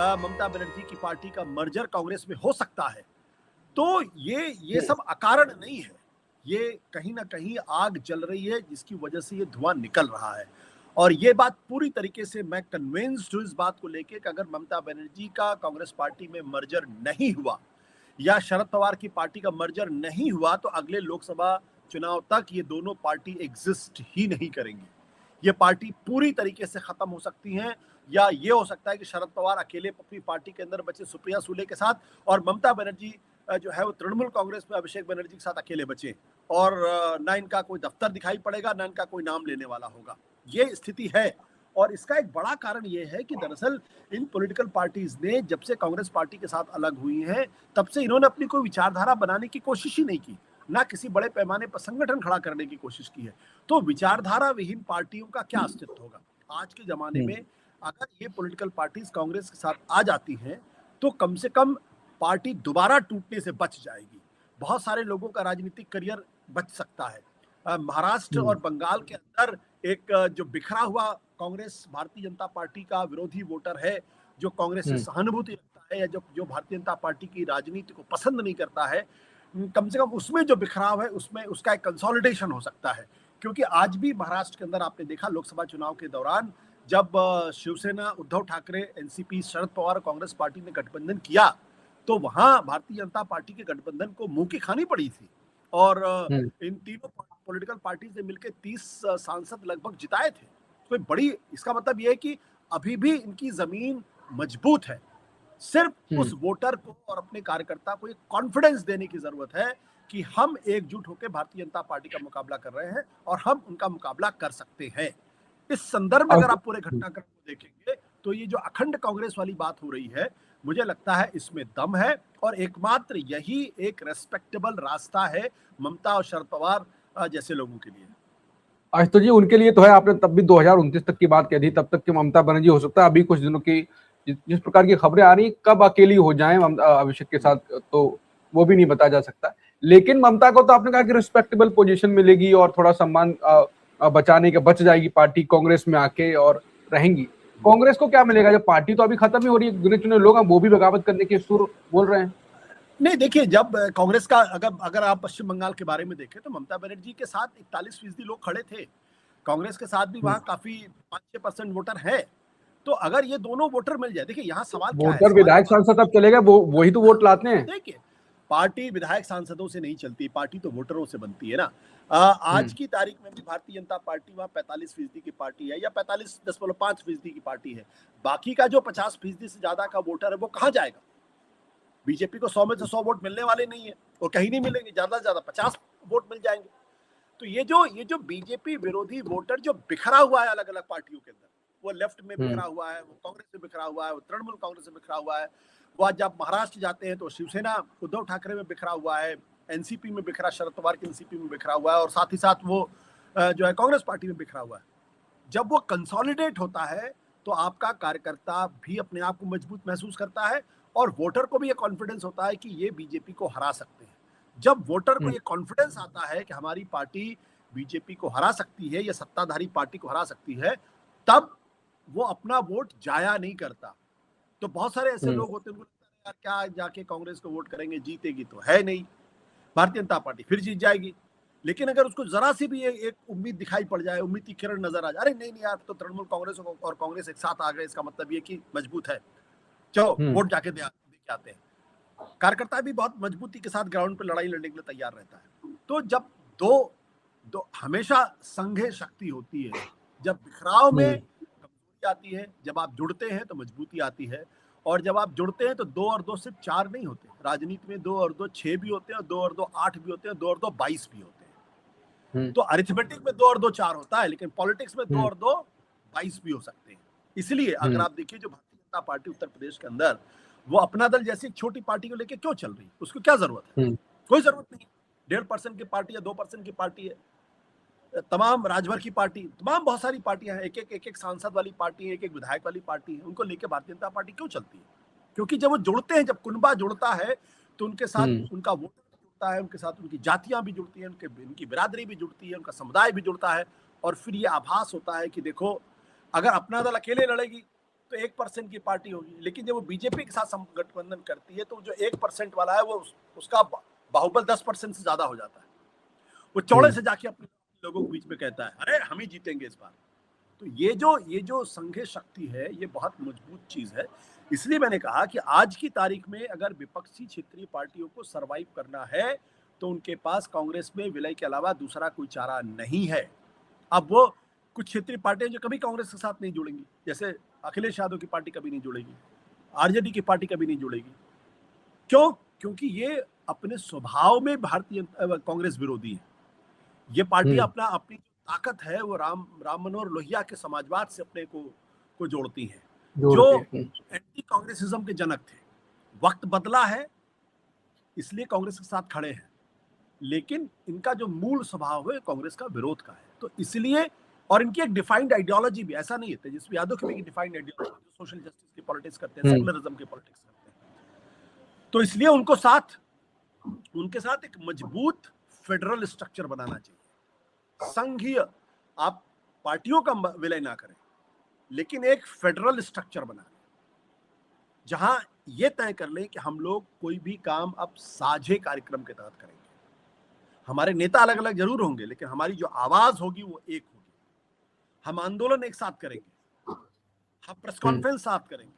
ममता बनर्जी की पार्टी का मर्जर कांग्रेस में हो सकता है, तो ये सब अकारण नहीं है। ये कहीं ना कहीं आग जल रही है जिसकी वजह से ये धुआं निकल रहा है। और ये बात पूरी तरीके से मैं कन्विंस्ड हूँ इस बात को लेके कि अगर ममता बनर्जी का कांग्रेस पार्टी में मर्जर नहीं हुआ या शरद पवार की पार्टी का मर्जर नहीं हुआ तो अगले लोकसभा चुनाव तक ये दोनों पार्टी एग्जिस्ट ही नहीं करेंगी। ये पार्टी पूरी तरीके से खत्म हो सकती हैं, या ये हो सकता है कि शरद पवार अकेले अपनी पार्टी के अंदर बचे सुप्रिया सुले के साथ, और ममता बनर्जी जो है वो तृणमूल कांग्रेस में अभिषेक बनर्जी के साथ अकेले बचे, और ना इनका कोई दफ्तर दिखाई पड़ेगा, ना इनका कोई नाम लेने वाला होगा। ये स्थिति है। और इसका एक बड़ा कारण ये है कि दरअसल इन पॉलिटिकल पार्टीज ने जब से कांग्रेस पार्टी के साथ अलग हुई हैं, तब से इन्होंने अपनी कोई विचारधारा बनाने की कोशिश ही नहीं की, ना किसी बड़े पैमाने पर संगठन खड़ा करने की कोशिश की है। तो विचारधारा विहीन पार्टियों का क्या अस्तित्व होगा आज के जमाने में? अगर ये पॉलिटिकल पार्टीज कांग्रेस के साथ आ जाती हैं तो कम से कम पार्टी दोबारा टूटने से बच जाएगी। बहुत सारे लोगों का राजनीतिक करियर बच सकता है। महाराष्ट्र और बंगाल के अंदर एक जो बिखरा हुआ कांग्रेस भारतीय जनता पार्टी का विरोधी वोटर है, जो कांग्रेस से सहानुभूति रखता है, या जो भारतीय जनता पार्टी की राजनीति को पसंद नहीं करता है, कम से कम उसमें जो बिखराव है उसमें उसका एक कंसोलिडेशन हो सकता है। क्योंकि आज भी महाराष्ट्र के अंदर आपने देखा लोकसभा चुनाव के दौरान जब शिवसेना, उद्धव ठाकरे, एनसीपी, शरद पवार, कांग्रेस पार्टी ने गठबंधन किया, तो वहां भारतीय जनता पार्टी के गठबंधन को मुंह की खानी पड़ी थी। और इन तीनों पॉलिटिकल पार्टीज ने मिलकर 30 सांसद लगभग जिताए थे। कोई बड़ी, इसका मतलब यह है कि अभी भी इनकी जमीन मजबूत है। सिर्फ उस वोटर को और अपने कार्यकर्ता को एक कॉन्फिडेंस देने की जरूरत है कि हम एकजुट होकर भारतीय जनता पार्टी का मुकाबला कर रहे हैं और हम उनका मुकाबला कर सकते हैं। इस संदर्भ में अगर आप पूरे घटनाक्रम को देखेंगे तो ये जो अखंड कांग्रेस वाली बात हो रही है, मुझे लगता है इसमें दम है, और एकमात्र यही एक रेस्पेक्टेबल रास्ता है ममता और शरद पवार जैसे लोगों के लिए। आशुतोष जी, उनके लिए तो है। आपने तब भी 2029 तक की बात कह दी, तब तक की ममता बनर्जी हो सकता है अभी कुछ दिनों की जिस प्रकार की खबरें आ रही कब अकेली हो जाएं अभिषेक के साथ, तो वो भी नहीं बताया जा सकता। लेकिन ममता को तो आपने कहा कि रिस्पेक्टेबल पोजीशन मिलेगी और थोड़ा सम्मान बचाने के बच जाएगी पार्टी कांग्रेस में आके और रहेंगी। कांग्रेस को क्या मिलेगा जब पार्टी तो अभी खत्म ही हो रही है, गिने चुने लोग वो भी बगावत करने के सुर बोल रहे हैं। नहीं, देखिए, जब कांग्रेस का अगर आप पश्चिम बंगाल के बारे में देखें तो ममता बनर्जी के साथ 41% लोग खड़े थे। कांग्रेस के साथ भी वहां काफी 5-6% वोटर है। तो अगर ये दोनों वोटर मिल जाए, देखिए यहाँ सवाल क्या है, वोटर विधायक सांसद अब चले गए, वही तो वोट लाते हैं। देखिए, पार्टी विधायक सांसदों से नहीं चलती, पार्टी तो वोटरों से बनती है ना। आज की तारीख में भी भारतीय जनता पार्टी वहाँ 45% की पार्टी है, या 45.5% की पार्टी है। बाकी का जो 50% से ज्यादा का वोटर है वो कहाँ जाएगा? बीजेपी को 100 में से 100 वोट मिलने वाले नहीं है, और कहीं नहीं मिलेंगे, ज्यादा से ज्यादा 50 वोट मिल जाएंगे। तो ये जो बीजेपी विरोधी वोटर जो बिखरा हुआ है अलग अलग पार्टियों के अंदर, वो लेफ्ट में बिखरा हुआ है, वो कांग्रेस में बिखरा हुआ है, वो तृणमूल कांग्रेस में बिखरा हुआ है, वो आज जब महाराष्ट्र जाते हैं तो शिवसेना उद्धव ठाकरे में बिखरा हुआ है, एनसीपी में बिखरा, शरद पवार की एनसीपी में बिखरा हुआ है, और साथ ही साथ वो जो है कांग्रेस पार्टी में बिखरा हुआ है। जब वो कंसोलिडेट होता है तो आपका कार्यकर्ता भी अपने आप को मजबूत महसूस करता है, और वोटर को भी ये कॉन्फिडेंस होता है कि ये बीजेपी को हरा सकते हैं। जब वोटर को ये कॉन्फिडेंस आता है कि हमारी पार्टी बीजेपी को हरा सकती है या सत्ताधारी पार्टी को हरा सकती है, तब वो अपना वोट जाया नहीं करता। तो बहुत सारे ऐसे लोग होते हैं, उनको लगता है यार क्या जाके कांग्रेस को वोट करेंगे, जीतेगी तो है नहीं, भारतीय जनता पार्टी फिर जीत जाएगी। लेकिन अगर उसको जरा सी भी एक उम्मीद दिखाई पड़ जाए, उम्मीद की किरण नजर आ जाए, अरे नहीं यार, तो तृणमूल कांग्रेस और कांग्रेस एक साथ आ गए, इसका मतलब ये कि मजबूत है, चलो वोट जाके दे के आते हैं। कार्यकर्ता भी बहुत मजबूती के साथ ग्राउंड पे लड़ाई लड़ने के लिए तैयार रहता है। तो जब दो हमेशा संघे शक्ति होती है, जब बिखराव में कमजोरी आती है, जब आप जुड़ते हैं तो मजबूती आती है, और जब आप जुड़ते हैं तो 2 और 2 सिर्फ 4 नहीं होते। राजनीति में 2 और 2 6 भी होते हैं, 2 और 2 8 भी होते हैं, 2 और 2 22 भी होते हैं। तो अरिथमेटिक में 2 और 2 4 होता है, लेकिन पॉलिटिक्स में 2 और 2 22 भी हो सकते हैं। इसलिए अगर आप देखिए, जो भारतीय जनता पार्टी उत्तर प्रदेश के अंदर, वो अपना दल जैसी एक छोटी पार्टी को लेकर क्यों चल रही है? उसको क्या जरूरत है? कोई जरूरत नहीं। 1.5% की पार्टी है, 2% की पार्टी है, तमाम राजभर की पार्टी, तमाम बहुत सारी पार्टियां हैं, एक सांसद वाली पार्टी है, एक विधायक वाली पार्टी है। उनको लेकर भारतीय जनता पार्टी क्यों चलती है? क्योंकि जब वो जुड़ते हैं, जब कुनबा जुड़ता है, तो उनके साथ उनका वोटर जुड़ता है, उनके साथ उनकी जातियां भी जुड़ती हैं, उनकी बिरादरी भी जुड़ती है, उनका समुदाय भी जुड़ता है, और फिर ये आभास होता है कि देखो, अगर अपना दल अकेले लड़ेगी तो 1% की पार्टी होगी, लेकिन जब वो बीजेपी के साथ गठबंधन करती है तो जो 1% वाला है वो उसका बाहुबल 10% से ज्यादा हो जाता है। वो चौड़े से जाके अपने लोगों के बीच में कहता है अरे हम ही जीतेंगे इस बार। तो ये जो संघीय शक्ति है ये बहुत मजबूत चीज है। इसलिए मैंने कहा कि आज की तारीख में अगर विपक्षी क्षेत्रीय पार्टियों को सरवाइव करना है तो उनके पास कांग्रेस में विलय के अलावा दूसरा कोई चारा नहीं है। अब वो कुछ क्षेत्रीय पार्टियां जो कभी कांग्रेस के साथ नहीं जुड़ेंगी, जैसे अखिलेश यादव की पार्टी कभी नहीं जुड़ेगी, आरजेडी की पार्टी कभी नहीं जुड़ेगी। क्यों? क्योंकि ये अपने स्वभाव में भारतीय कांग्रेस विरोधी है। ये पार्टी अपनी ताकत है वो राम मनोहर लोहिया के समाजवाद से अपने को जोड़ती है, जो एंटी कांग्रेसिज्म के जनक थे। वक्त बदला है इसलिए कांग्रेस के साथ खड़े हैं, लेकिन इनका जो मूल स्वभाव है कांग्रेस का विरोध का है। तो इसलिए, और इनकी एक डिफाइंड आइडियोलॉजी भी, ऐसा नहीं है तेजस्वी यादव की भी डिफाइंड आइडियोलॉजी, सोशल जस्टिस की पॉलिटिक्स करते हैं, सेकुलरिज्म की पॉलिटिक्स करते हैं। तो इसलिए उनके साथ एक मजबूत फेडरल स्ट्रक्चर बनाना चाहिए। संघीय, आप पार्टियों का विलय ना करें, लेकिन एक फेडरल स्ट्रक्चर बना लें जहां ये तय कर लें कि हम लोग कोई भी काम अब साझे कार्यक्रम के तहत करेंगे। हमारे नेता अलग अलग जरूर होंगे, लेकिन हमारी जो आवाज होगी वो एक होगी। हम आंदोलन एक साथ करेंगे, हम प्रेस कॉन्फ्रेंस साथ करेंगे,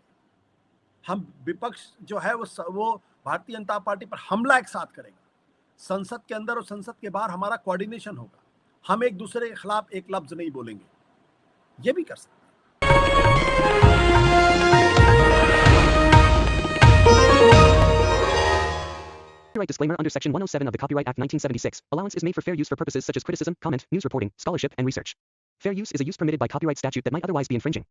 हम विपक्ष जो है वो भारतीय जनता पार्टी पर हमला एक साथ करेंगे। संसद के अंदर और संसद के बाहर हमारा कोऑर्डिनेशन होगा। हम एक दूसरे के खिलाफ एक लफ्ज नहीं बोलेंगे। ये भी कर सकते हैं। Copyright disclaimer under Section 107 of the Copyright Act 1976. Allowance is made for fair use for purposes such as criticism, comment, news reporting, scholarship, and research. Fair use is a use permitted by copyright statute that might otherwise be infringing.